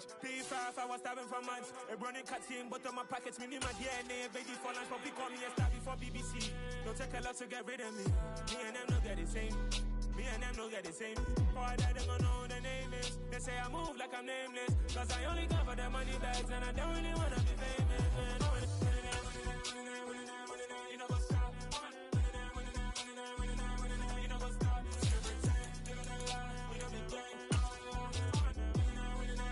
lunch. P5, I was starving for months. A running cut team, but on my packets, me need my DNA. Baby for lunch, but call me a star before BBC. Don't take a lot to get rid of me. Me and them don't get the same. Me and them don't get the same. For that, they gonna know who the name is. They say I move like I'm nameless. Cause I only cover the money bags, and I don't really wanna be famous. You know what's up? You know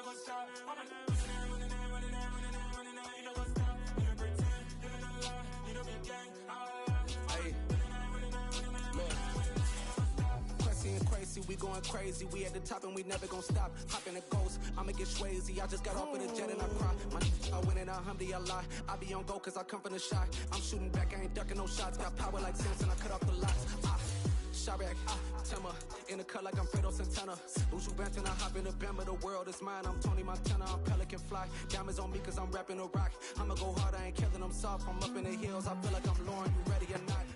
what's up? We going crazy, we at the top and we never gonna stop. Hop in a ghost, I'ma get Swayze. I just got off of the jet and I cry. I win in a Humvee, I lie. I be on go cause I come from the shot. I'm shooting back, I ain't ducking no shots. Got power like Samson, I cut off the locks. Shabak, Timmer, in the cut like I'm Fredo Santana. Buju Banton, I hop in the Bama, the world is mine. I'm Tony Montana, I'm Pelican Fly. Diamonds on me cause I'm rapping a rock. I'ma go hard, I ain't killing them soft. I'm up in the hills, I feel like I'm Lauren, you ready or not?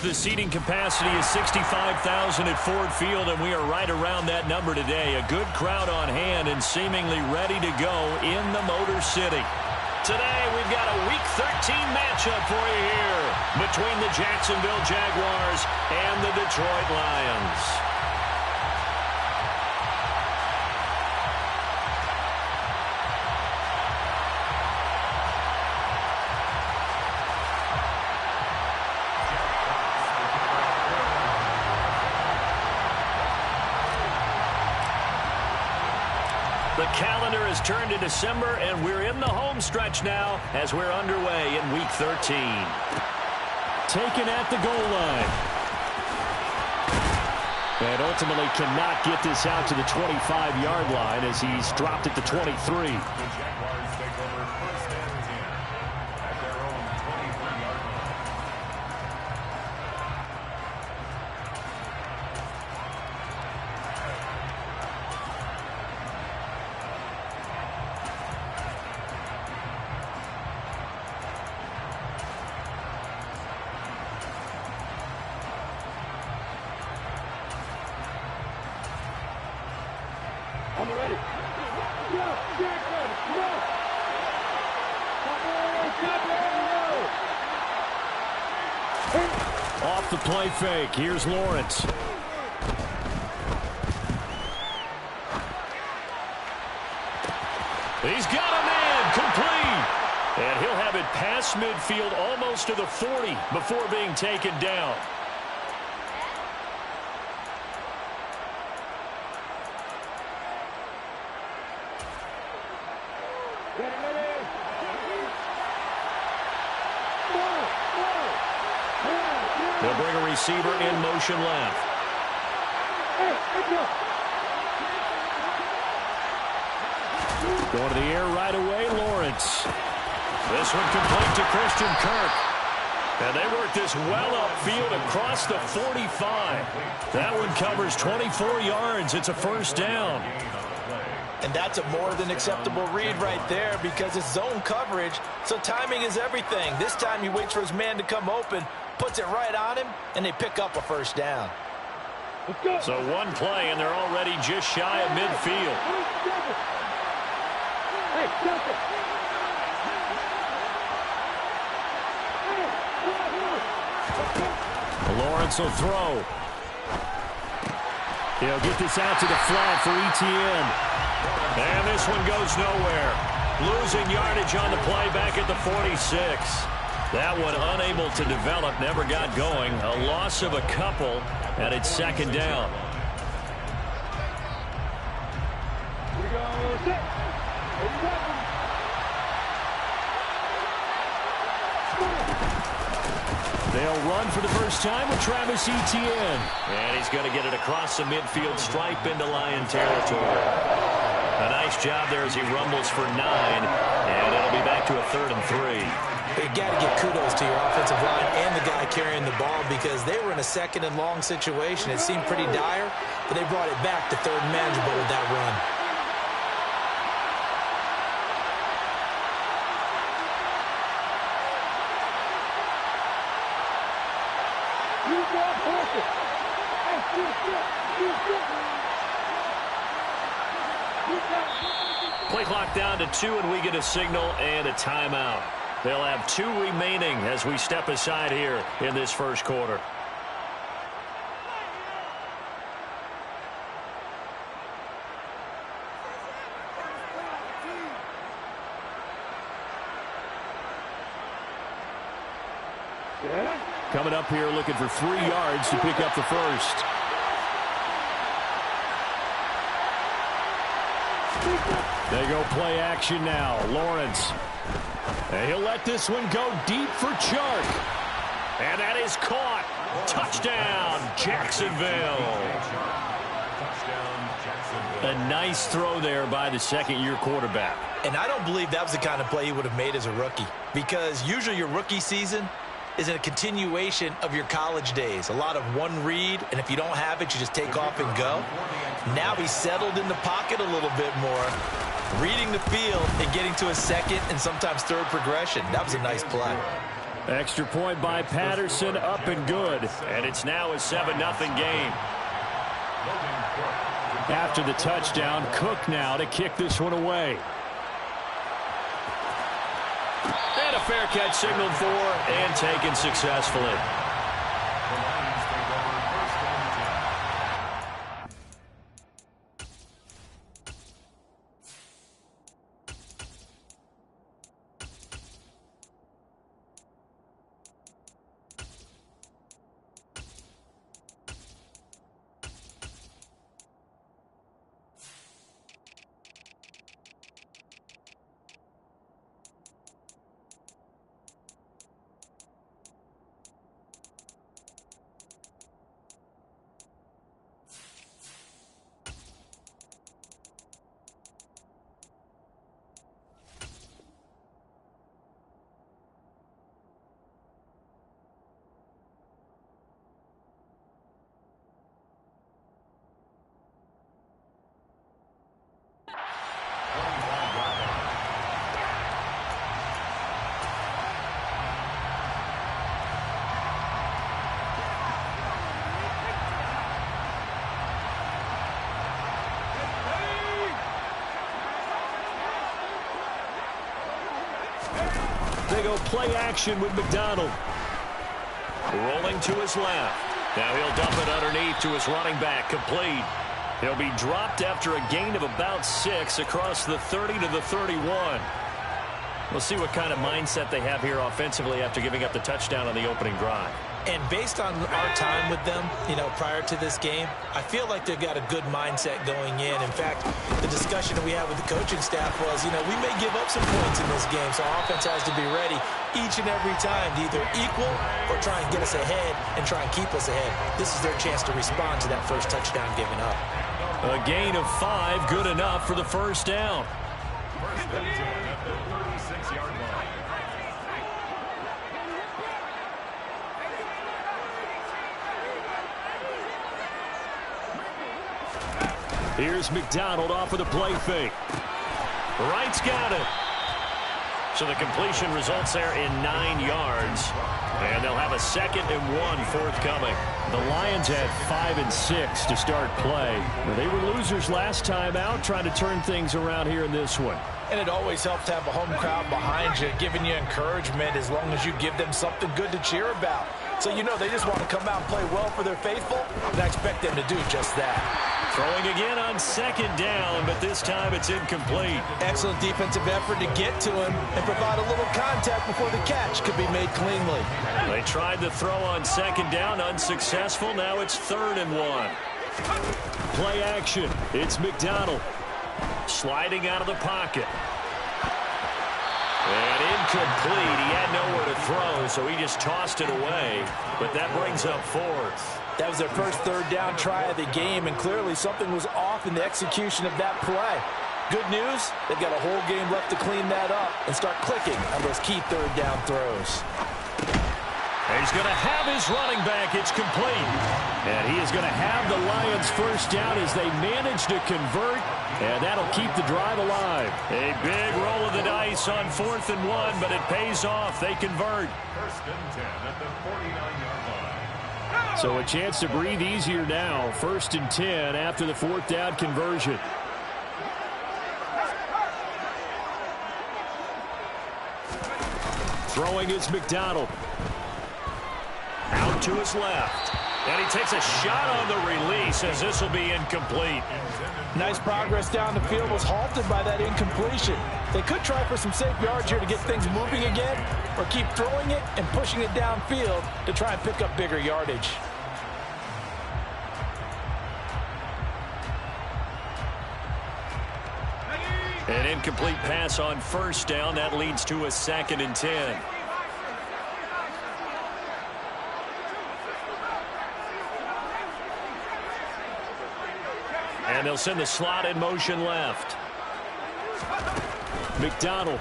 The seating capacity is 65,000 at Ford Field, and we are right around that number today. A good crowd on hand and seemingly ready to go in the Motor City. Today, we've got a Week 13 matchup for you here between the Jacksonville Jaguars and the Detroit Lions. The calendar has turned to December, and we're in the home stretch now as we're underway in Week 13. Taken at the goal line. And ultimately cannot get this out to the 25-yard line as he's dropped at the 23. The Jaguars take over first and 10 at their own 23-yard line. I'm ready. Go, Jackson, go! Off the play fake, here's Lawrence. He's got a man, complete. And he'll have it past midfield almost to the 40 before being taken down. They'll bring a receiver in motion left. Going to the air right away, Lawrence. This one complete to Christian Kirk. And they work this well upfield across the 45. That one covers 24 yards. It's a first down. And that's a more than acceptable read right there because it's zone coverage, so timing is everything. This time he waits for his man to come open, puts it right on him, and they pick up a first down. So one play, and they're already just shy of midfield. Lawrence will throw. He'll get this out to the flat for Etienne. And this one goes nowhere. Losing yardage on the play back at the 46. That one unable to develop, never got going. A loss of a couple, and it's second down. They'll run for the first time with Travis Etienne. And he's going to get it across the midfield stripe into Lion territory. A nice job there as he rumbles for 9. And it'll be back to a 3rd and 3. You got to give kudos to your offensive line and the guy carrying the ball because they were in a 2nd and long situation. It seemed pretty dire, but they brought it back to 3rd and manageable with that run. You go, horses! Play clock down to 2, and we get a signal and a timeout. They'll have 2 remaining as we step aside here in this first quarter. Coming up here looking for 3 yards to pick up the first. They go play action now. Lawrence. And he'll let this one go deep for Chark. And that is caught. Touchdown, Jacksonville. A nice throw there by the second-year quarterback. And I don't believe that was the kind of play he would have made as a rookie, because usually your rookie season is a continuation of your college days. A lot of one read, and if you don't have it, you just take off and go. Now he's settled in the pocket a little bit more, reading the field and getting to a second and sometimes third progression. That was a nice play. Extra point by Patterson, up and good. And it's now a 7-0 game. After the touchdown, Cook now to kick this one away. And a fair catch signaled for and taken successfully. They go play action with McDonald. Rolling to his left. Now he'll dump it underneath to his running back. Complete. He'll be dropped after a gain of about 6 across the 30 to the 31. We'll see what kind of mindset they have here offensively after giving up the touchdown on the opening drive. And based on our time with them, prior to this game, I feel like they've got a good mindset going in. In fact, the discussion that we had with the coaching staff was, we may give up some points in this game, so our offense has to be ready each and every time to either equal or try and get us ahead and try and keep us ahead. This is their chance to respond to that first touchdown given up. A gain of 5, good enough for the first down. First and 10 at the 36-yard line. Here's McDonald off of the play fake. Wright's got it. So the completion results there in 9 yards. And they'll have a 2nd and 1 forthcoming. The Lions had 5 and 6 to start play. They were losers last time out, trying to turn things around here in this one. And it always helps to have a home crowd behind you, giving you encouragement as long as you give them something good to cheer about. So they just want to come out and play well for their faithful, and I expect them to do just that. Throwing again on 2nd down, but this time it's incomplete. Excellent defensive effort to get to him and provide a little contact before the catch could be made cleanly. They tried to throw on 2nd down, unsuccessful. Now it's 3rd and 1. Play action. It's McDonald. Sliding out of the pocket. And incomplete. He had nowhere to throw, so he just tossed it away. But that brings up 4th. That was their first 3rd down try of the game, and clearly something was off in the execution of that play. Good news, they've got a whole game left to clean that up and start clicking on those key 3rd down throws. He's going to have his running back. It's complete. And he is going to have the Lions first down as they manage to convert, and that'll keep the drive alive. A big roll of the dice on 4th and 1, but it pays off. They convert. First and 10 at the 49-yard line. So a chance to breathe easier now. 1st and 10 after the 4th down conversion. Throwing is McDonald. Out to his left. And he takes a shot on the release as this will be incomplete. Nice progress down the field, was halted by that incompletion. They could try for some safe yards here to get things moving again, or keep throwing it and pushing it downfield to try and pick up bigger yardage. An incomplete pass on 1st down. That leads to a 2nd and 10. And they'll send the slot in motion left. McDonald.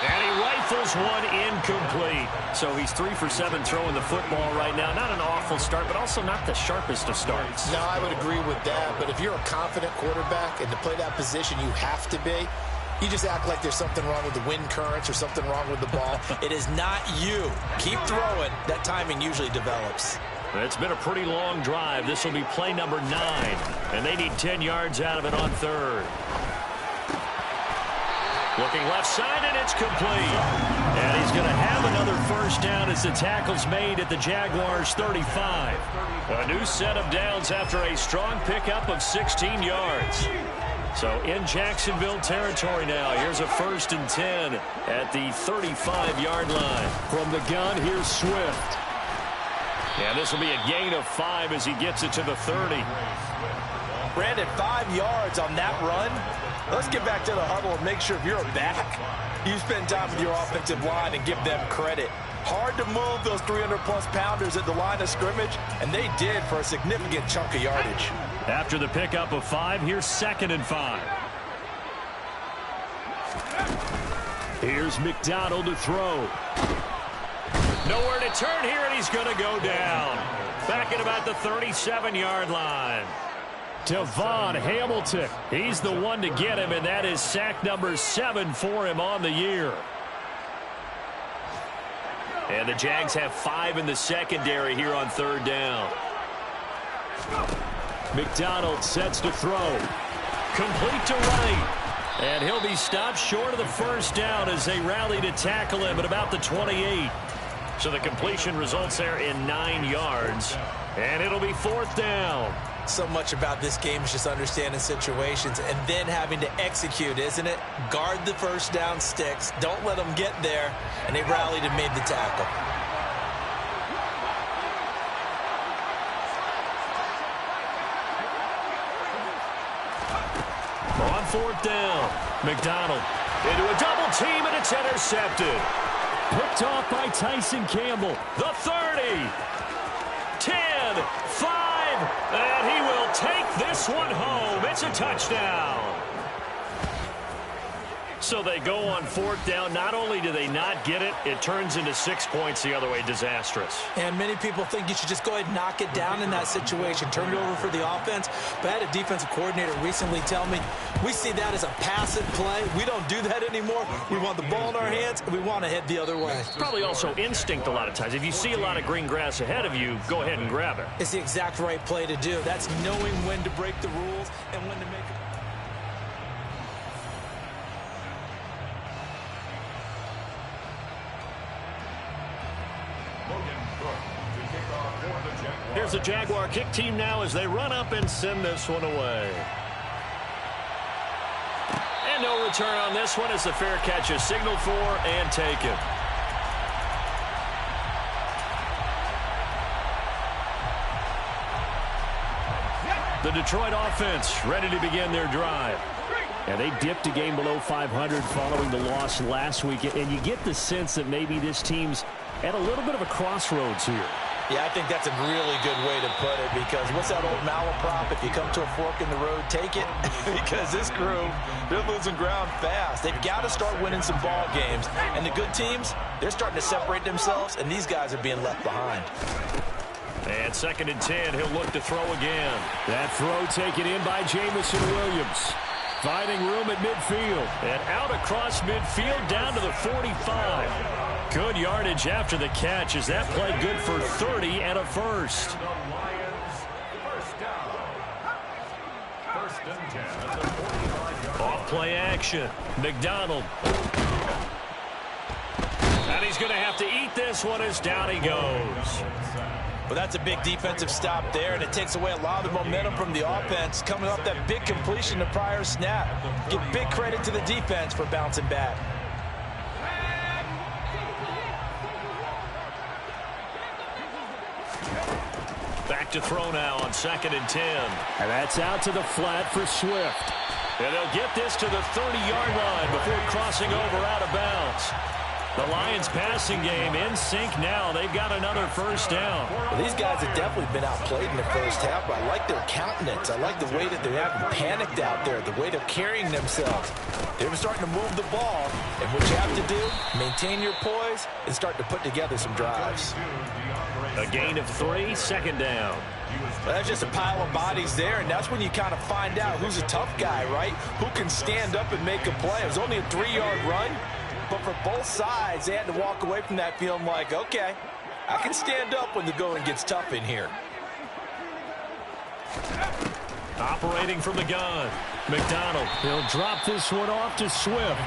And he rifles one incomplete. So he's 3 for 7 throwing the football right now. Not an awful start, but also not the sharpest of starts. No, I would agree with that. But if you're a confident quarterback and to play that position you have to be, you just act like there's something wrong with the wind currents or something wrong with the ball. It is not you. Keep throwing. That timing usually develops. It's been a pretty long drive. This will be play number 9. And they need 10 yards out of it on 3rd. Looking left side, and it's complete. And he's going to have another 1st down as the tackle's made at the Jaguars' 35. A new set of downs after a strong pickup of 16 yards. So in Jacksonville territory now. Here's a 1st and 10 at the 35-yard line. From the gun, here's Swift. And this will be a gain of 5 as he gets it to the 30. Brandon, 5 yards on that run. Let's get back to the huddle and make sure if you're a back, you spend time with your offensive line and give them credit. Hard to move those 300-plus pounders at the line of scrimmage, and they did for a significant chunk of yardage. After the pickup of 5, here's 2nd and 5. Here's McDonald to throw. Nowhere to turn here, and he's going to go down. Back at about the 37-yard line. Devon Hamilton. He's the one to get him, and that is sack number 7 for him on the year. And the Jags have 5 in the secondary here on 3rd down. McDonald sets to throw. Complete to right. And he'll be stopped short of the 1st down as they rally to tackle him at about the 28. So the completion results there in 9 yards. And it'll be 4th down. So much about this game is just understanding situations and then having to execute, isn't it? Guard the 1st down sticks. Don't let them get there. And they rallied and made the tackle. On 4th down, McDonald into a double team, and it's intercepted. Picked off by Tyson Campbell. The 30, 10, 5, and he will take this one home. It's a touchdown. So they go on 4th down. Not only do they not get it, it turns into 6 points the other way. Disastrous. And many people think you should just go ahead and knock it down in that situation. Turn it over for the offense. But I had a defensive coordinator recently tell me, we see that as a passive play. We don't do that anymore. We want the ball in our hands, and we want to head the other way. Probably also instinct a lot of times. If you see a lot of green grass ahead of you, go ahead and grab it. It's the exact right play to do. That's knowing when to break the rules and when to make it. Here's the Jaguar kick team now as they run up and send this one away. And no return on this one as the fair catch is signaled for and taken. The Detroit offense ready to begin their drive. And they dipped a game below 500 following the loss last week. And you get the sense that maybe this team's at a little bit of a crossroads here. Yeah, I think that's a really good way to put it, because what's that old malaprop? If you come to a fork in the road, take it. Because this crew, they're losing ground fast. They've got to start winning some ball games. And the good teams, they're starting to separate themselves, and these guys are being left behind. And 2nd and 10, he'll look to throw again. That throw taken in by Jamison Williams. Finding room at midfield. And out across midfield down to the 45. Good yardage after the catch. Is that play good for 30 and a first? The Lions, first down. First and 10 at the 45-yard line. Off play action. McDonald. And he's going to have to eat this one as down he goes. Well, that's a big defensive stop there, and it takes away a lot of the momentum from the offense coming off that big completion the prior snap. Give big credit to the defense for bouncing back. Back to throw now on 2nd and 10. And that's out to the flat for Swift. And they'll get this to the 30-yard line before crossing over out of bounds. The Lions passing game in sync now. They've got another first down. Well, these guys have definitely been outplayed in the first half, but I like their countenance. I like the way that they're having panicked out there, the way they're carrying themselves. They're starting to move the ball, and what you have to do, maintain your poise and start to put together some drives. A gain of 3, 2nd down. Well, that's just a pile of bodies there, and that's when you kind of find out who's a tough guy, right? Who can stand up and make a play. It was only a 3-yard run. But for both sides, they had to walk away from that feeling like, okay, I can stand up when the going gets tough in here. Operating from the gun, McDonald. He'll drop this one off to Swift.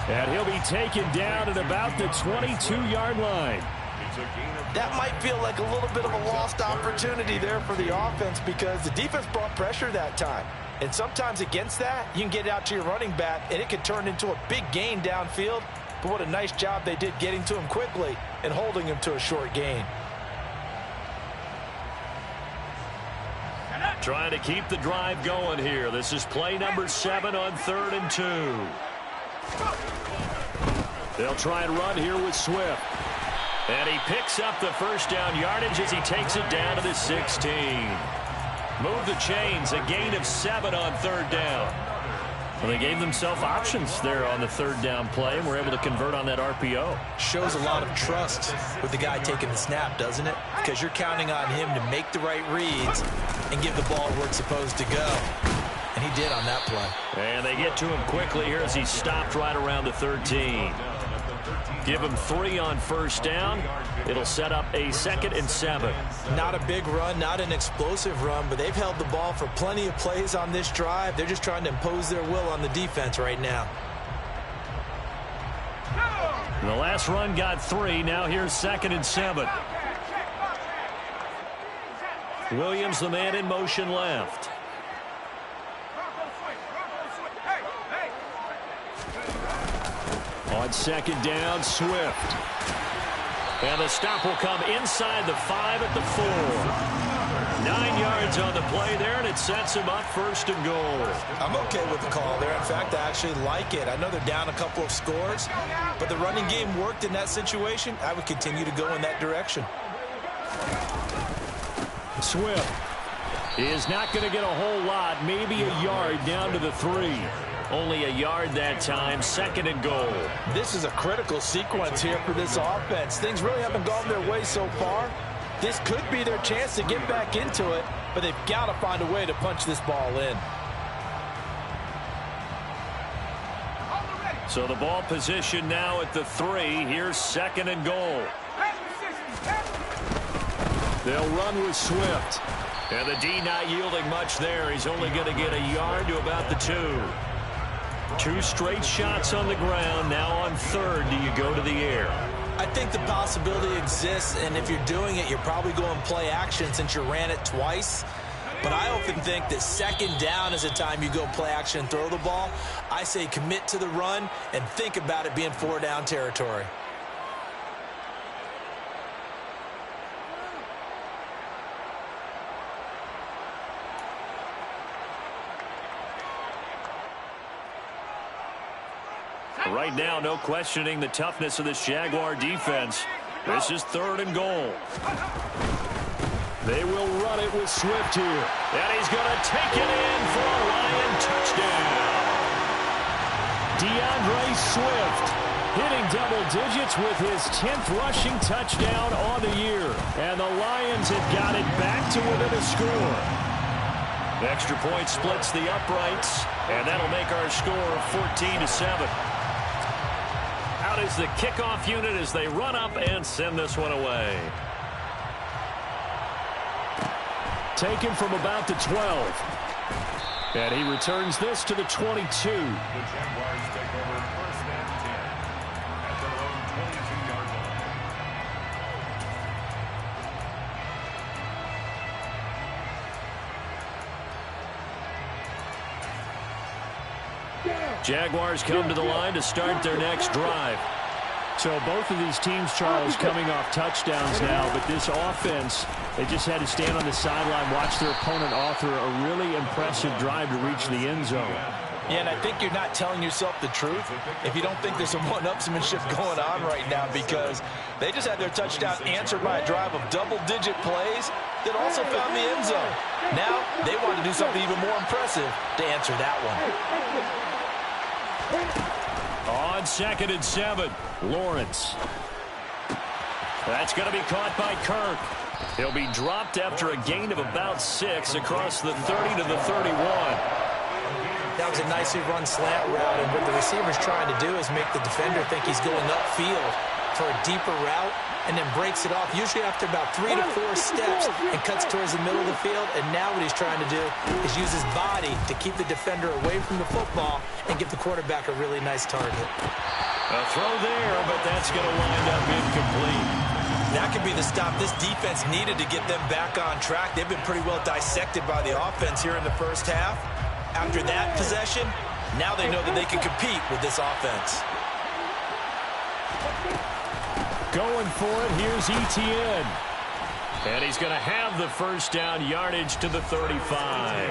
And he'll be taken down at about the 22-yard line. That might feel like a little bit of a lost opportunity there for the offense because the defense brought pressure that time. And sometimes against that, you can get out to your running back, and it can turn into a big gain downfield. But what a nice job they did getting to him quickly and holding him to a short gain. Trying to keep the drive going here. This is play number 7 on 3rd and 2. They'll try and run here with Swift. And he picks up the first down yardage as he takes it down to the 16. Move the chains, a gain of 7 on 3rd down. Well, they gave themselves options there on the 3rd down play, and were able to convert on that RPO. Shows a lot of trust with the guy taking the snap, doesn't it? Because you're counting on him to make the right reads and give the ball where it's supposed to go. And he did on that play. And they get to him quickly here as he stopped right around the 13. Give him 3 on 1st down. It'll set up a 2nd and 7. Not a big run, not an explosive run, but they've held the ball for plenty of plays on this drive. They're just trying to impose their will on the defense right now. The last run got 3. Now here's 2nd and 7. Williams, the man in motion left. On 2nd down, Swift. And the stop will come inside the 5 at the 4. 9 yards on the play there, and it sets him up 1st and goal. I'm okay with the call there. In fact, I actually like it. I know they're down a couple of scores, but the running game worked in that situation. I would continue to go in that direction. Swift is not going to get a whole lot, maybe a yard down to the 3. Only a yard that time, 2nd and goal. This is a critical sequence here for this offense. Things really haven't gone their way so far. This could be their chance to get back into it, but they've got to find a way to punch this ball in. So the ball position now at the 3. Here's 2nd and goal. They'll run with Swift. And the D not yielding much there. He's only going to get a yard to about the 2. 2 straight shots on the ground. Now on 3rd, do you go to the air? I think the possibility exists, and if you're doing it, you're probably going play action since you ran it twice. But I often think that 2nd down is the time you go play action and throw the ball. I say commit to the run and think about it being 4 down territory. Right now, no questioning the toughness of this Jaguar defense. This is 3rd and goal. They will run it with Swift here. And he's going to take it in for a Lion touchdown. DeAndre Swift hitting double digits with his 10th rushing touchdown on the year. And the Lions have got it back to within a score. The extra point splits the uprights, and that'll make our score 14-7. Out out is the kickoff unit as they run up and send this one away. Taken from about the 12. And he returns this to the 22. The Jaguars take over 1st and 10 at their own 22-yard line. Jaguars come to the line to start their next drive. So both of these teams, Charles, coming off touchdowns now, but this offense, they just had to stand on the sideline, watch their opponent author a really impressive drive to reach the end zone. Yeah, and I think you're not telling yourself the truth if you don't think there's some one-upsmanship going on right now, because they just had their touchdown answered by a drive of double-digit plays that also found the end zone. Now they want to do something even more impressive to answer that one. On 2nd and 7, Lawrence. That's going to be caught by Kirk. He'll be dropped after a gain of about 6 across the 30 to the 31. That was a nicely run slant route, and what the receiver's trying to do is make the defender think he's going upfield for a deeper route, and then breaks it off, usually after about 3 to 4 steps, and cuts towards the middle of the field. And now what he's trying to do is use his body to keep the defender away from the football and give the quarterback a really nice target. A throw there, but that's going to wind up incomplete. That could be the stop this defense needed to get them back on track. They've been pretty well dissected by the offense here in the first half. After that possession, now they know that they can compete with this offense. Going for it, here's Etienne. And he's going to have the first down yardage to the 35.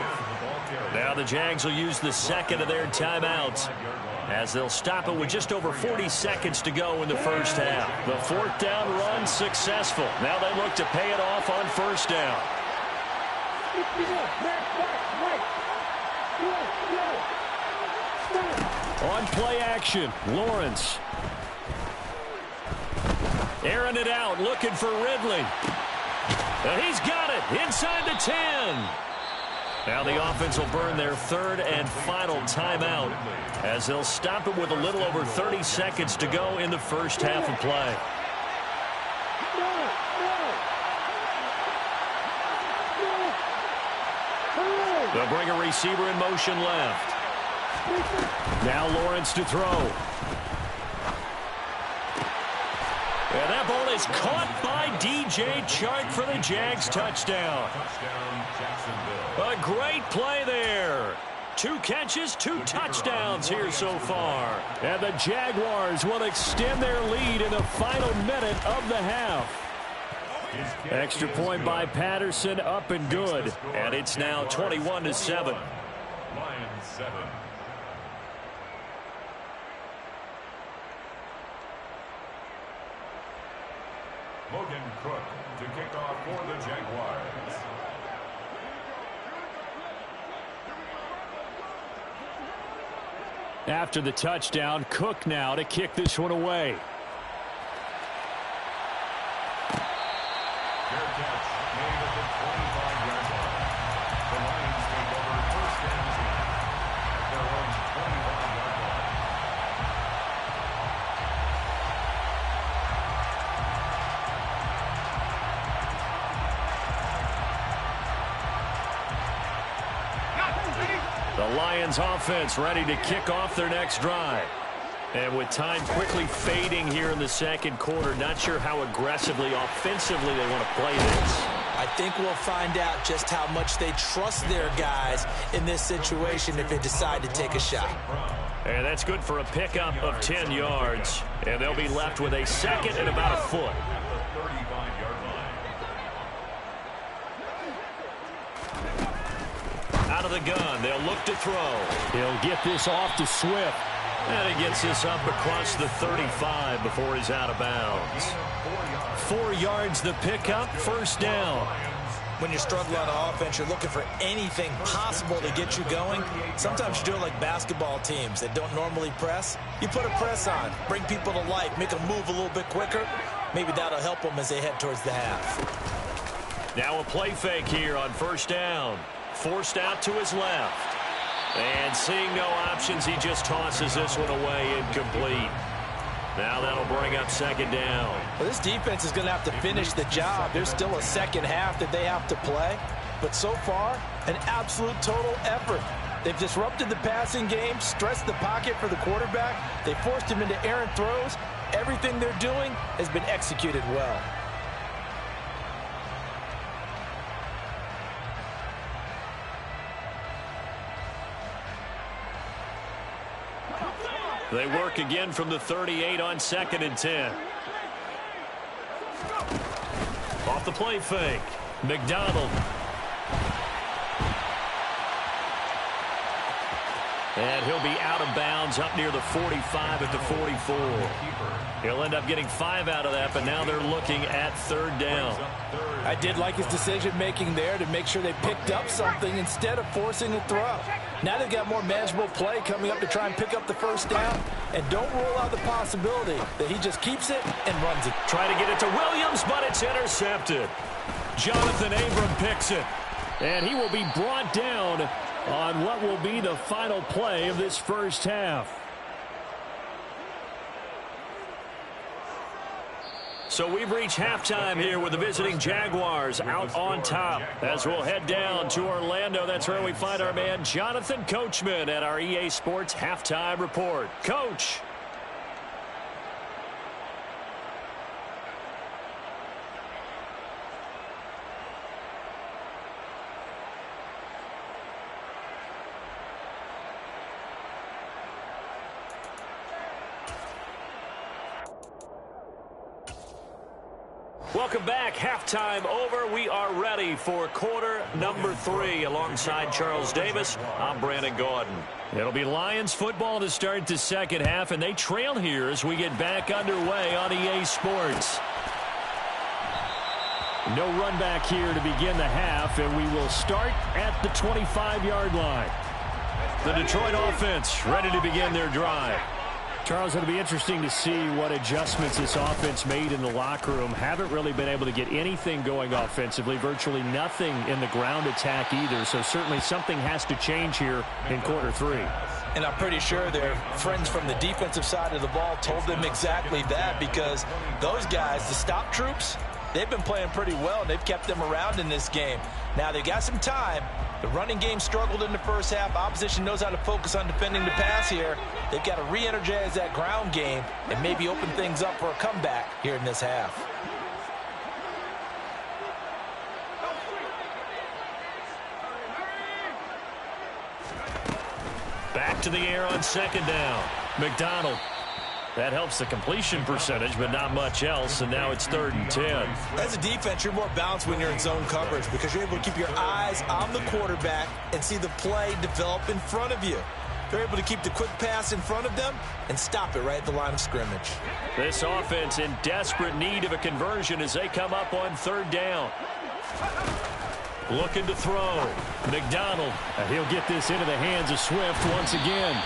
Now the Jags will use the second of their timeouts, as they'll stop it with just over 40 seconds to go in the first half. The 4th down run successful. Now they look to pay it off on 1st down. On play action, Lawrence. Airing it out, looking for Ridley. And he's got it inside the 10. Now the offense will burn their 3rd and final timeout, as they'll stop it with a little over 30 seconds to go in the first half of play. They'll bring a receiver in motion left. Now Lawrence to throw. And that ball is caught by DJ Chark for the Jags touchdown. A great play there. 2 catches, 2 touchdowns here so far. And the Jaguars will extend their lead in the final minute of the half. Extra point by Patterson, up and good. And it's now 21-7. Lions 7. Logan Cook to kick off for the Jaguars. After the touchdown, Cook now to kick this one away. Fair catch made at the 25-yard line. The Lions take over 1st and 10 at their own 25-yard line. The Lions offense ready to kick off their next drive. And with time quickly fading here in the 2nd quarter, not sure how aggressively, offensively they want to play this. I think we'll find out just how much they trust their guys in this situation if they decide to take a shot. And that's good for a pickup of 10 yards. And they'll be left with a 2nd and about a foot. Out of the gun, they'll look to throw. He'll get this off to Swift. And he gets this up across the 35 before he's out of bounds. 4 yards the pickup, 1st down. When you're struggling on offense, you're looking for anything possible to get you going. Sometimes you do it like basketball teams that don't normally press. You put a press on, bring people to life, make them move a little bit quicker. Maybe that'll help them as they head towards the half. Now a play fake here on 1st down. Forced out to his left. And seeing no options, he just tosses this one away incomplete. Now that'll bring up second down. Well, this defense is going to have to finish the job. There's still a second half that they have to play. But so far, an absolute total effort. They've disrupted the passing game, stressed the pocket for the quarterback. They forced him into errant throws. Everything they're doing has been executed well. They work again from the 38 on 2nd and 10. Off the play fake. McDonald. And he'll be out of bounds up near the 45 at the 44. He'll end up getting 5 out of that, but now they're looking at 3rd down. I did like his decision-making there to make sure they picked up something instead of forcing a throw. Now they've got more manageable play coming up to try and pick up the 1st down. And don't rule out the possibility that he just keeps it and runs it. Try to get it to Williams, but it's intercepted. Jonathan Abram picks it. And he will be brought down on what will be the final play of this first half. So we've reached halftime here with the visiting Jaguars out on top. As we'll head down to Orlando, that's where we find our man Jonathan Coachman at our EA Sports Halftime Report. Coach. Welcome back. Halftime over. We are ready for quarter number 3 alongside Charles Davis. I'm Brandon Gaudin. It'll be Lions football to start the second half, and they trail here as we get back underway on EA Sports. No run back here to begin the half, and we will start at the 25-yard line. The Detroit offense ready to begin their drive. Charles, it'll be interesting to see what adjustments this offense made in the locker room. Haven't really been able to get anything going offensively, virtually nothing in the ground attack either. So certainly something has to change here in quarter 3. And I'm pretty sure their friends from the defensive side of the ball told them exactly that, because those guys, the stop troops, they've been playing pretty well, and they've kept them around in this game. Now they've got some time. The running game struggled in the first half. Opposition knows how to focus on defending the pass here. They've got to re-energize that ground game and maybe open things up for a comeback here in this half. Back to the air on 2nd down. McDonald. That helps the completion percentage, but not much else, and now it's 3rd and 10. As a defense, you're more balanced when you're in zone coverage because you're able to keep your eyes on the quarterback and see the play develop in front of you. They're able to keep the quick pass in front of them and stop it right at the line of scrimmage. This offense in desperate need of a conversion as they come up on 3rd down. Looking to throw. McDonald. And he'll get this into the hands of Swift once again.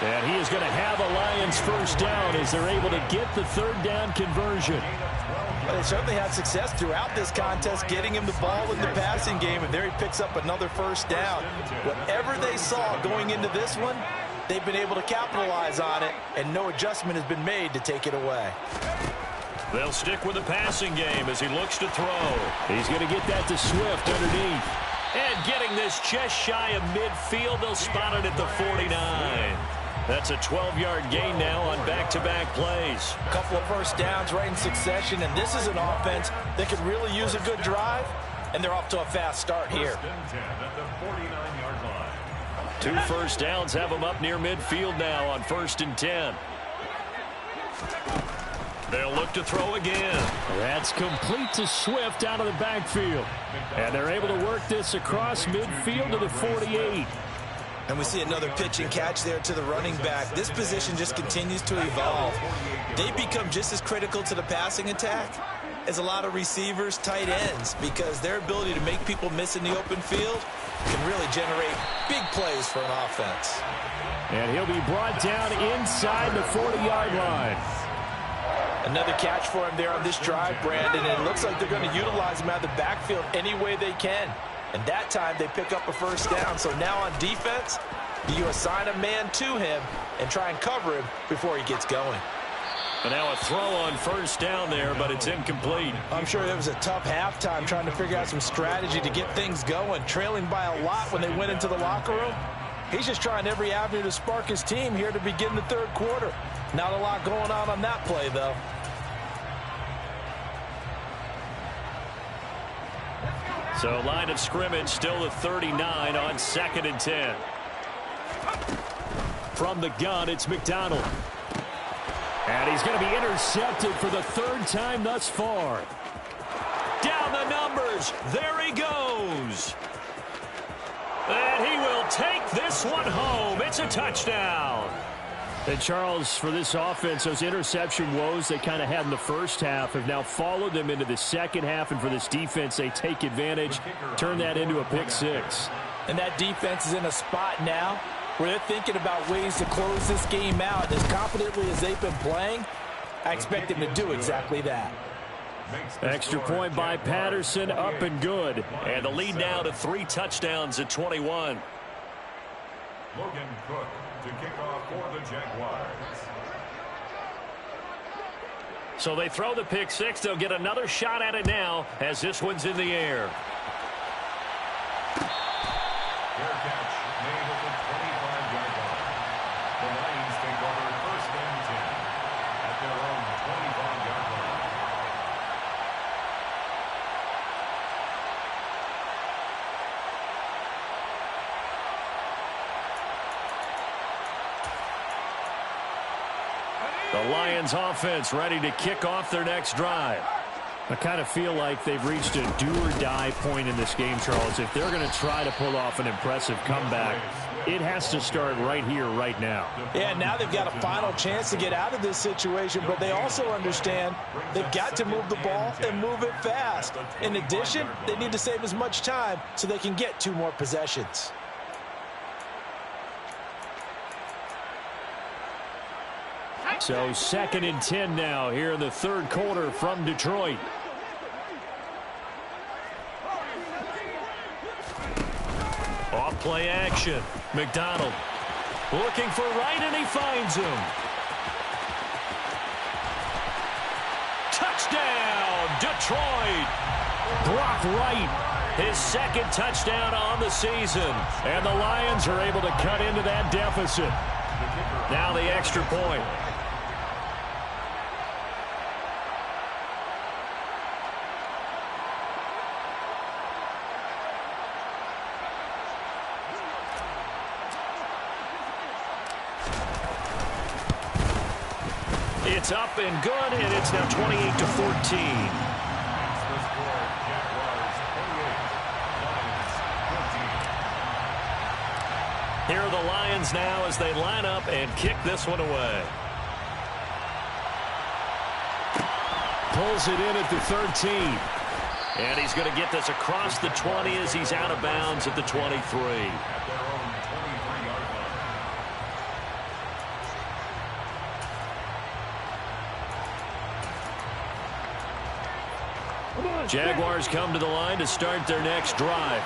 And he is going to have a Lions 1st down as they're able to get the 3rd down conversion. Well, they certainly had success throughout this contest getting him the ball in the passing game, and there he picks up another 1st down. Whatever they saw going into this one, they've been able to capitalize on it, and no adjustment has been made to take it away. They'll stick with the passing game as he looks to throw. He's going to get that to Swift underneath. And getting this just shy of midfield, they'll spot it at the 49. That's a 12-yard gain now on back-to-back plays. A couple of 1st downs right in succession, and this is an offense that could really use a good drive, and they're off to a fast start here. 2 1st downs have them up near midfield now on 1st and 10. They'll look to throw again. That's complete to Swift out of the backfield. And they're able to work this across midfield to the 48. And we see another pitch and catch there to the running back. This position just continues to evolve. They become just as critical to the passing attack as a lot of receivers, tight ends, because their ability to make people miss in the open field can really generate big plays for an offense. And he'll be brought down inside the 40-yard line. Another catch for him there on this drive, Brandon, and it looks like they're going to utilize him out of the backfield any way they can. And that time they pick up a 1st down. So now on defense, you assign a man to him and try and cover him before he gets going. But now a throw on first down there, but it's incomplete. I'm sure it was a tough halftime trying to figure out some strategy to get things going, trailing by a lot when they went into the locker room. He's just trying every avenue to spark his team here to begin the third quarter. Not a lot going on that play, though. So line of scrimmage still the 39 on 2nd and 10. From the gun, it's McDonald. And he's going to be intercepted for the 3rd time thus far. Down the numbers. There he goes. And he will take this one home. It's a touchdown. And Charles, for this offense, those interception woes they kind of had in the first half have now followed them into the second half. And for this defense, they take advantage, turn that into a pick six. And that defense is in a spot now where they're thinking about ways to close this game out. As confidently as they've been playing, I expect them to do exactly that. Extra point by Patterson, up and good. And the lead now to 3 touchdowns at 21. Logan Cook to kick off for the Jaguars. So they throw the pick six. They'll get another shot at it now as this one's in the air. Fair catch made at the 25-yard line. The Lions take over 1st and 10 at their own 25-yard line. The Lions offense ready to kick off their next drive. I kind of feel like they've reached a do-or-die point in this game, Charles. If they're going to try to pull off an impressive comeback, it has to start right here, right now. Yeah, now they've got a final chance to get out of this situation, but they also understand they've got to move the ball and move it fast. In addition, they need to save as much time so they can get 2 more possessions. So 2nd and 10 now here in the 3rd quarter from Detroit. Off play action. McDonald looking for Wright, and he finds him. Touchdown, Detroit. Brock Wright, his 2nd touchdown on the season. And the Lions are able to cut into that deficit. Now the extra point. It's up and good, and it's now 28-14. Here are the Lions now as they line up and kick this one away. Pulls it in at the 13. And he's going to get this across the 20 as he's out of bounds at the 23. Jaguars come to the line to start their next drive.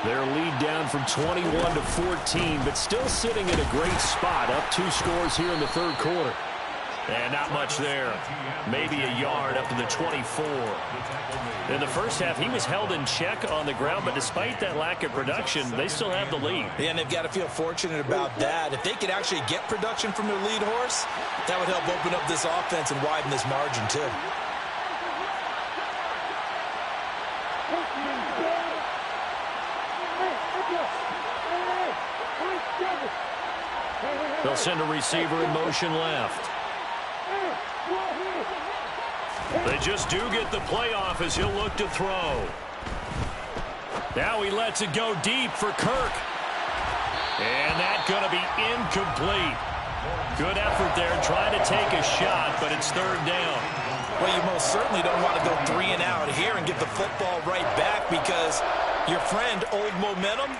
Their lead down from 21-14, but still sitting in a great spot, up 2 scores here in the 3rd quarter. And not much there. Maybe a yard up to the 24. In the first half, he was held in check on the ground, but despite that lack of production, they still have the lead. Yeah, and they've got to feel fortunate about that. If they could actually get production from their lead horse, that would help open up this offense and widen this margin too. They'll send a receiver in motion left. They just do get the playoff as he'll look to throw. Now he lets it go deep for Kirk. And that's going to be incomplete. Good effort there trying to take a shot, but it's 3rd down. Well, you most certainly don't want to go 3 and out here and get the football right back because your friend, Old Momentum,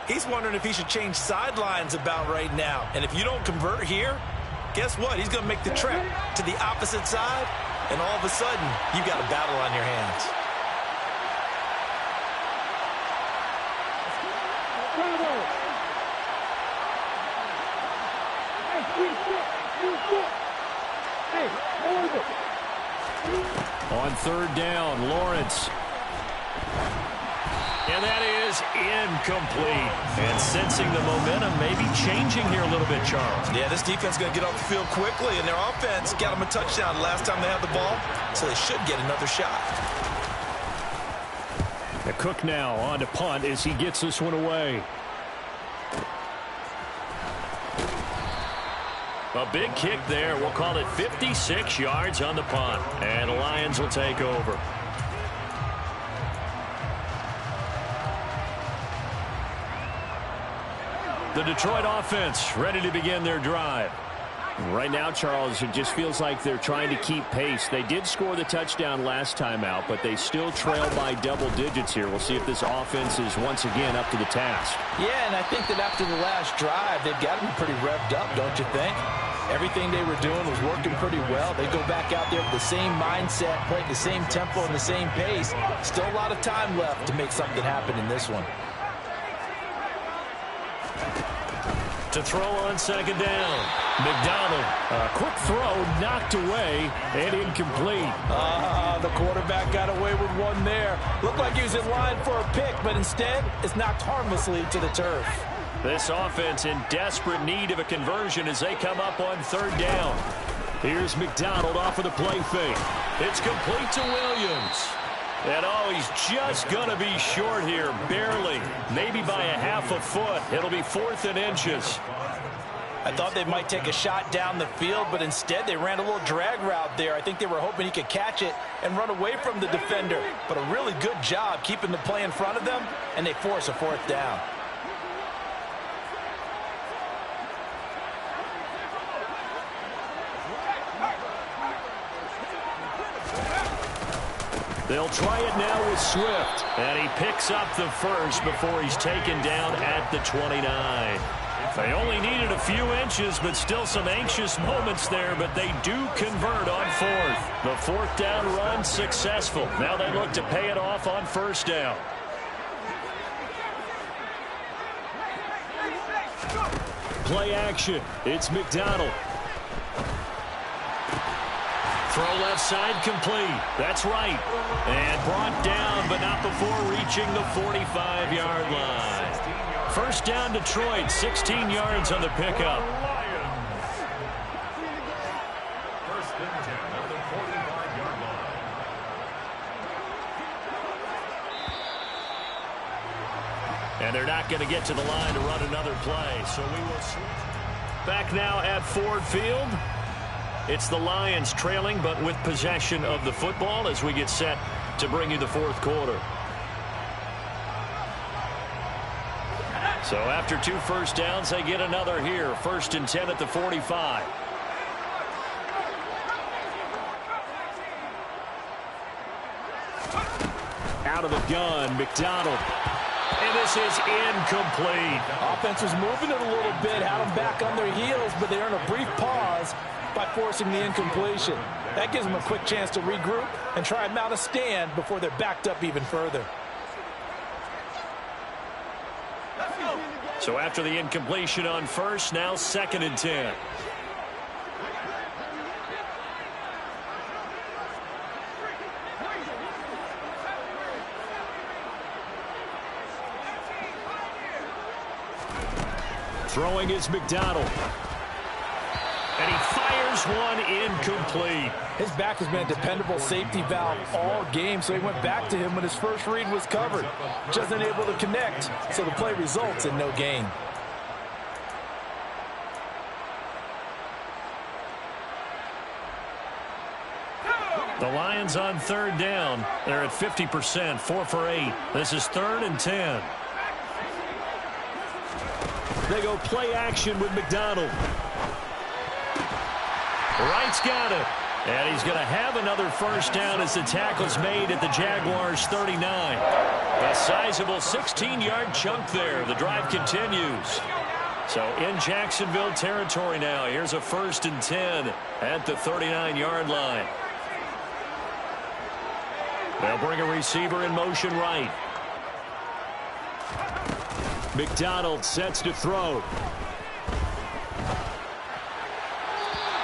he's wondering if he should change sidelines about right now. And if you don't convert here, guess what? He's going to make the trek to the opposite side, and all of a sudden, you've got a battle on your hands. Hey. On third down, Lawrence. And that is incomplete. And sensing the momentum may be changing here a little bit, Charles. Yeah, this defense is going to get off the field quickly, and their offense got them a touchdown last time they had the ball, so they should get another shot. The Cook now on to punt as he gets this one away. A big kick there. We'll call it 56 yards on the punt. And the Lions will take over. The Detroit offense ready to begin their drive. Right now, Charles, it just feels like they're trying to keep pace. They did score the touchdown last time out, but they still trail by double digits here. We'll see if this offense is once again up to the task. Yeah, and I think that after the last drive, they've got to be pretty revved up, don't you think? Everything they were doing was working pretty well. They go back out there with the same mindset, playing the same tempo and the same pace. Still a lot of time left to make something happen in this one. To throw on second down. McDonald. A quick throw knocked away and incomplete. The quarterback got away with one there. Looked like he was in line for a pick, but instead it's knocked harmlessly to the turf. This offense in desperate need of a conversion as they come up on third down. Here's McDonald off of the play fake. It's complete to Williams. And oh, he's just going to be short here, barely. Maybe by a half a foot. It'll be 4th and inches. I thought they might take a shot down the field, but instead they ran a little drag route there. I think they were hoping he could catch it and run away from the defender. But a really good job keeping the play in front of them, and they force a 4th down. They'll try it now with Swift. And he picks up the first before he's taken down at the 29. They only needed a few inches, but still some anxious moments there, but they do convert on 4th. The 4th down run successful. Now they look to pay it off on 1st down. Play action. It's McDonald. Throw left side complete. That's right. And brought down, but not before reaching the 45-yard line. 1st down Detroit, 16 yards on the pickup. 1st and 10 on the 45-yard line. And they're not going to get to the line to run another play, so we will switch. Back now at Ford Field. It's the Lions trailing, but with possession of the football as we get set to bring you the 4th quarter. So after 2 first downs, they get another here. 1st and 10 at the 45. Out of the gun, McDonald. And this is incomplete. Offense was moving it a little bit, had them back on their heels, but they earned a brief pause by forcing the incompletion. That gives them a quick chance to regroup and try and mount a stand before they're backed up even further. So after the incompletion on 1st, now 2nd and 10. Throwing is McDonald. And he fires one incomplete. His back has been a dependable safety valve all game, so he went back to him when his first read was covered. Just unable to connect, so the play results in no gain. The Lions on 3rd down. They're at 50%, 4 for 8. This is 3rd and 10. They go play action with McDonald. Wright's got it. And he's going to have another 1st down as the tackle's made at the Jaguars' 39. A sizable 16-yard chunk there. The drive continues. So in Jacksonville territory now. Here's a 1st and 10 at the 39-yard line. They'll bring a receiver in motion right. McDonald sets to throw.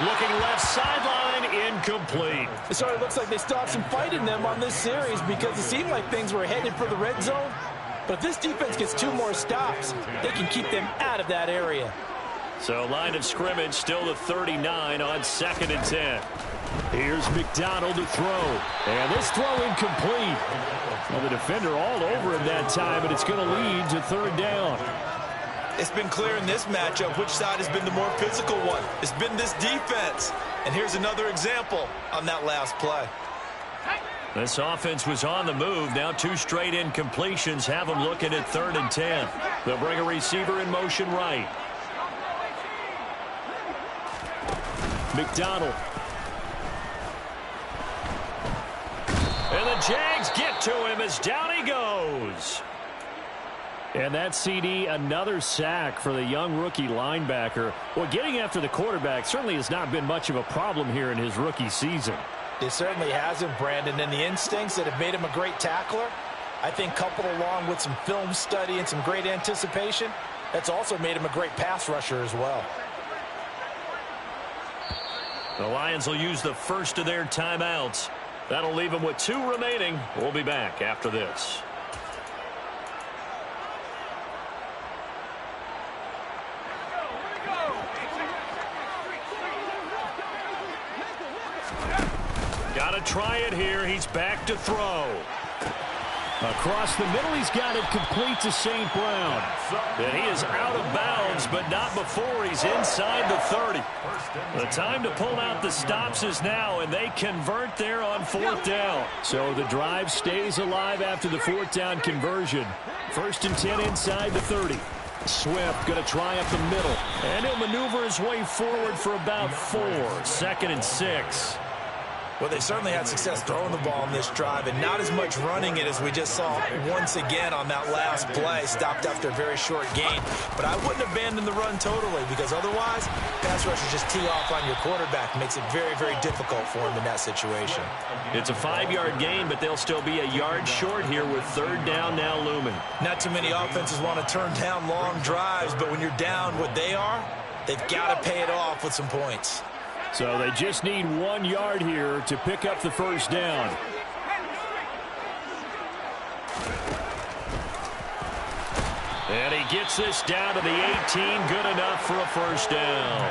Looking left sideline, incomplete. So it looks like they stopped some fight in them on this series because it seemed like things were headed for the red zone. But if this defense gets 2 more stops, they can keep them out of that area. So line of scrimmage still the 39 on 2nd and 10. Here's McDonald to throw. And this throw incomplete. Well, the defender all over him that time, but it's going to lead to 3rd down. It's been clear in this matchup which side has been the more physical one. It's been this defense. And here's another example on that last play. This offense was on the move. Now 2 straight incompletions have them looking at 3rd and 10. They'll bring a receiver in motion right. McDonald. And the Jags get to him as down he goes. And that CD, another sack for the young rookie linebacker. Well, getting after the quarterback certainly has not been much of a problem here in his rookie season. It certainly hasn't, Brandon, and the instincts that have made him a great tackler, I think coupled along with some film study and some great anticipation, that's also made him a great pass rusher as well. The Lions will use the first of their timeouts. That'll leave them with 2 remaining. We'll be back after this. Got to try it here. He's back to throw. Across the middle, he's got it complete to St. Brown. And he is out of bounds, but not before he's inside the 30. The time to pull out the stops is now, and they convert there on 4th down. So the drive stays alive after the 4th down conversion. 1st and 10 inside the 30. Swift going to try up the middle. And he'll maneuver his way forward for about 4. 2nd and 6. Well, they certainly had success throwing the ball on this drive and not as much running it as we just saw once again on that last play. Stopped after a very short gain. But I wouldn't abandon the run totally because otherwise, pass rushers just tee off on your quarterback. Makes it very, very difficult for him in that situation. It's a 5-yard gain, but they'll still be a yard short here with 3rd down now looming. Not too many offenses want to turn down long drives, but when you're down what they are, they've got to pay it off with some points. So they just need 1 yard here to pick up the 1st down. And he gets this down to the 18. Good enough for a 1st down.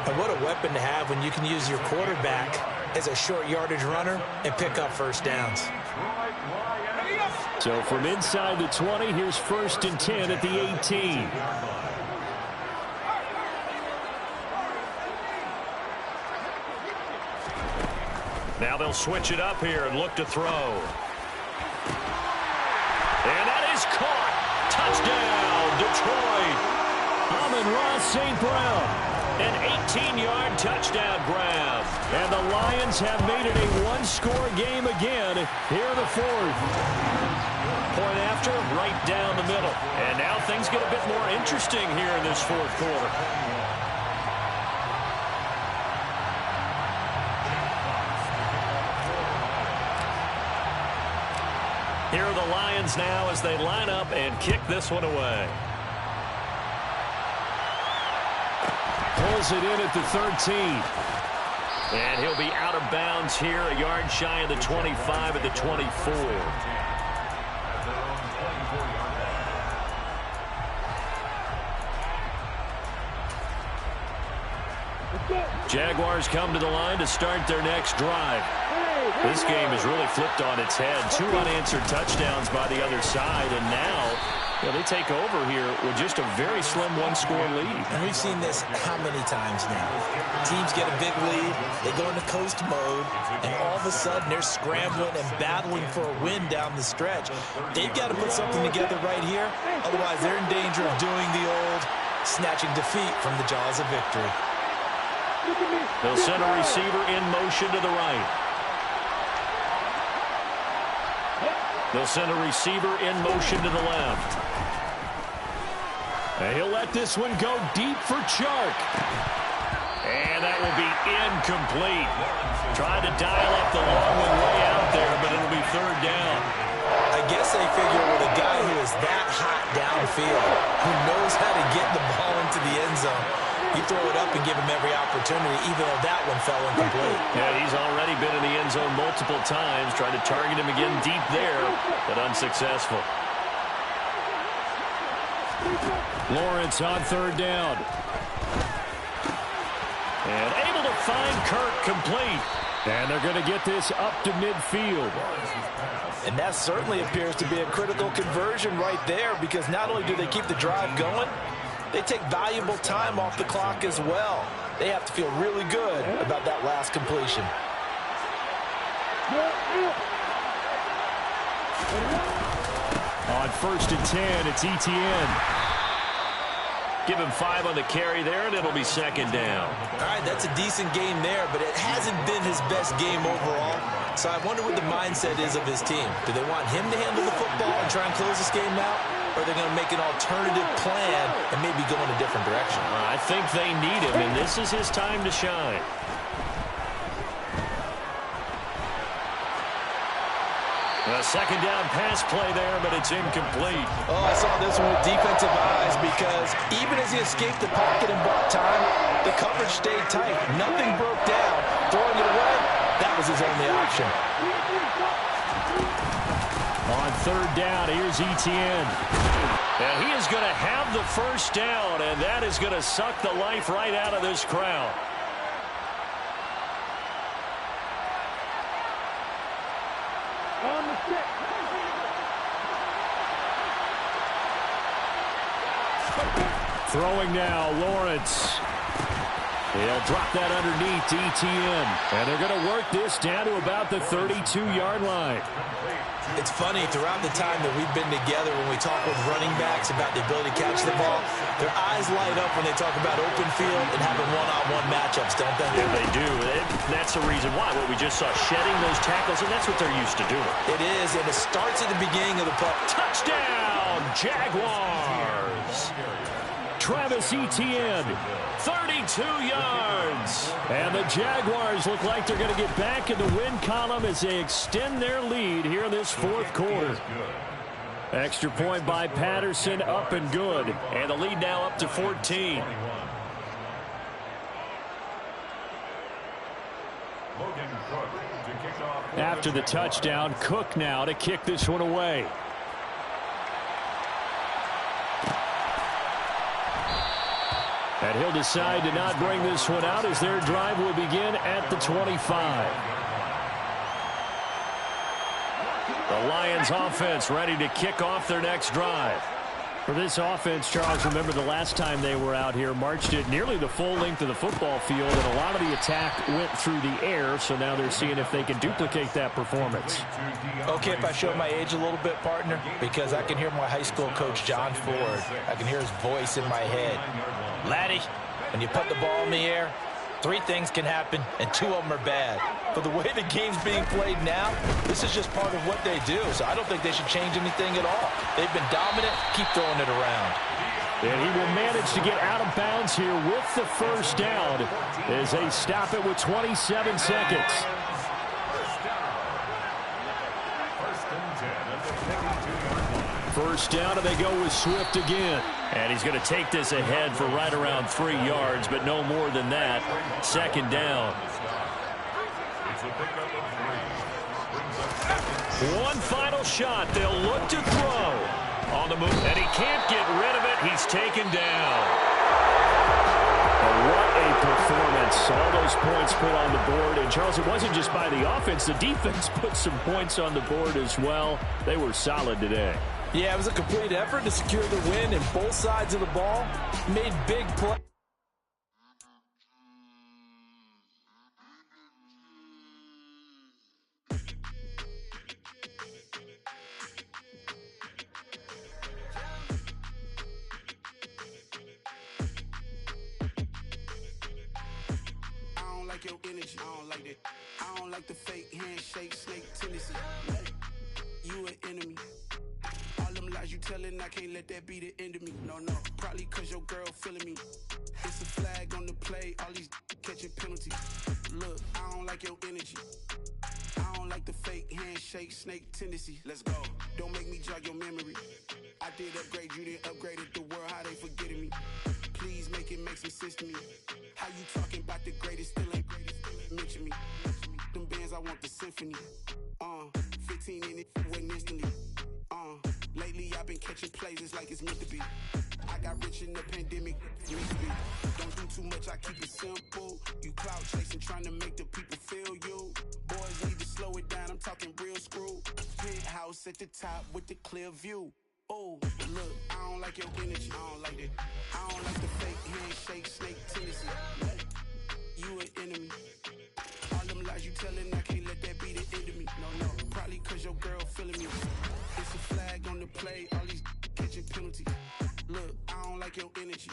And what a weapon to have when you can use your quarterback as a short yardage runner and pick up 1st downs. So from inside the 20, here's 1st and 10 at the 18. Now they'll switch it up here and look to throw. And that is caught. Touchdown, Detroit. Amon-Ra St. Brown. An 18-yard touchdown grab. And the Lions have made it a 1-score game again here in the 4th. Point after, right down the middle. And now things get a bit more interesting here in this 4th quarter. Here are the Lions now as they line up and kick this one away. Pulls it in at the 13. And he'll be out of bounds here, a yard shy of the 25 at the 24. Jaguars come to the line to start their next drive. This game has really flipped on its head. 2 unanswered touchdowns by the other side, and now they take over here with just a very slim 1-score lead. And we've seen this how many times now? Teams get a big lead, they go into coast mode, and all of a sudden they're scrambling and battling for a win down the stretch. They've got to put something together right here, otherwise they're in danger of doing the old snatching defeat from the jaws of victory. They'll send a receiver in motion to the right. They'll send a receiver in motion to the left. And he'll let this one go deep for Chark. And that will be incomplete. Tried to dial up the long one way out there, but it'll be 3rd down. I guess they figure with a guy who is that hot downfield, who knows how to get the ball into the end zone, You throw it up and give him every opportunity, even though that one fell incomplete. Yeah, he's already been in the end zone multiple times, trying to target him again deep there, but unsuccessful. Lawrence on third down. And able to find Kirk complete. And they're going to get this up to midfield. And that certainly appears to be a critical conversion right there, because not only do they keep the drive going, they take valuable time off the clock as well. They have to feel really good about that last completion. On 1st and 10, it's Etienne. Give him 5 on the carry there, and it'll be second down. All right, that's a decent game there, but it hasn't been his best game overall. So I wonder what the mindset is of his team. Do they want him to handle the football and try and close this game out? Or are they going to make an alternative plan and maybe go in a different direction? I think they need him, and this is his time to shine. A second down pass play there, but it's incomplete. Oh, I saw this one with defensive eyes, because even as he escaped the pocket and bought time, the coverage stayed tight. Nothing broke down. Throwing it away, that was his only option. On third down, here's Etienne. And he is going to have the first down, and that is going to suck the life right out of this crowd. Throwing now, Lawrence. He'll drop that underneath to Etienne. And they're going to work this down to about the 32-yard line. It's funny, throughout the time that we've been together, when we talk with running backs about the ability to catch the ball, their eyes light up when they talk about open field and having one-on-one matchups, don't they? Yeah, they do. That's the reason why. What we just saw, shedding those tackles, and that's what they're used to doing. It is, and it starts at the beginning of the play. Touchdown, Jaguars! Travis Etienne, 32 yards. And the Jaguars look like they're going to get back in the win column as they extend their lead here in this fourth quarter. Extra point by Patterson, up and good. And the lead now up to 14. After the touchdown, Cook now to kick this one away. And he'll decide to not bring this one out as their drive will begin at the 25. The Lions offense ready to kick off their next drive. For this offense, Charles, remember the last time they were out here, marched it nearly the full length of the football field, and a lot of the attack went through the air, so now they're seeing if they can duplicate that performance. Okay, if I show my age a little bit, partner, because I can hear my high school coach, John Ford. I can hear his voice in my head. Laddie, when you put the ball in the air, 3 things can happen, and 2 of them are bad. But the way the game's being played now, this is just part of what they do. So I don't think they should change anything at all. They've been dominant. Keep throwing it around. And he will manage to get out of bounds here with the first down as they stop it with 27 seconds. First down, and they go with Swift again. And he's going to take this ahead for right around 3 yards, but no more than that. Second down. One final shot. They'll look to throw. On the move, and he can't get rid of it. He's taken down. What a performance. All those points put on the board. And, Charles, it wasn't just by the offense. The defense put some points on the board as well. They were solid today. Yeah, it was a complete effort to secure the win, and both sides of the ball made big plays. I don't like your energy. I don't like that. I don't like the fake handshake, snake tendency. You an enemy. All them lies you telling, I can't let that be the end of me. No, probably cause your girl feeling me. It's a flag on the play, all these catching penalties. Look, I don't like your energy. I don't like the fake handshake, snake tendency. Let's go. Don't make me jog your memory. I did upgrade, you didn't upgrade it. The world, how they forgetting me. Please make it make some sense. sense to me. How you talking about the greatest, still ain't mention me. Them bands, I want the symphony. 15 in it, went instantly. Lately I've been catching plays, it's like it's meant to be. I got rich in the pandemic, meant to be. Don't do too much, I keep it simple. You clout chasing, trying to make the people feel you. Boys need to slow it down, I'm talking real screw. Penthouse at the top with the clear view. Oh, look, I don't like your energy, I don't like that. I don't like the fake handshake, snake tendency. You an enemy. All them lies you telling, I can't let that be the end of me. No, probably cause your girl feeling me. It's a flag on the play, all these catching penalties. Look, I don't like your energy.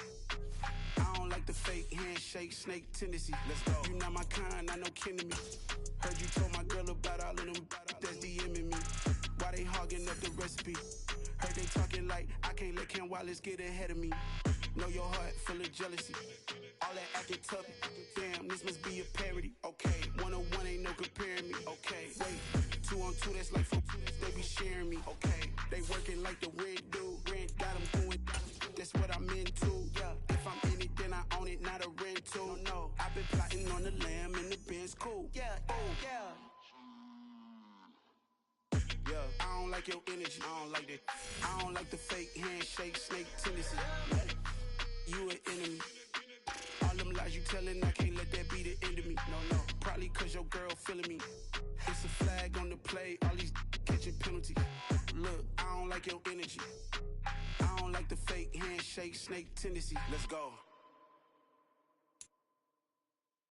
I don't like the fake handshake, snake tendency. Let's go. You not my kind, I know kin to me. Heard you told my girl about all of them that's DMing me. Why they hogging up the recipe? Heard they talking like I can't let Ken Wallace get ahead of me. Know your heart full of jealousy. All that acting tough, damn, this must be a parody. Okay, 1-on-1 ain't no comparing me. Okay, wait, 2-on-2, that's like 4, they be sharing me. Okay, they working like the rent do. Rent got them doing, that's what I'm into. Yeah, if I'm in it, then I own it, not a rental. No, I've been plotting on the lamb and the Benz cool. Yeah, oh, yeah. Yeah, I don't like your energy, I don't like that. I don't like the fake handshake, snake tendency. You an enemy. All them lies you telling, I can't let that be the end of me. No, probably cause your girl feeling me. It's a flag on the play, all these catching penalties. Look, I don't like your energy. I don't like the fake handshake, snake tendency. Let's go.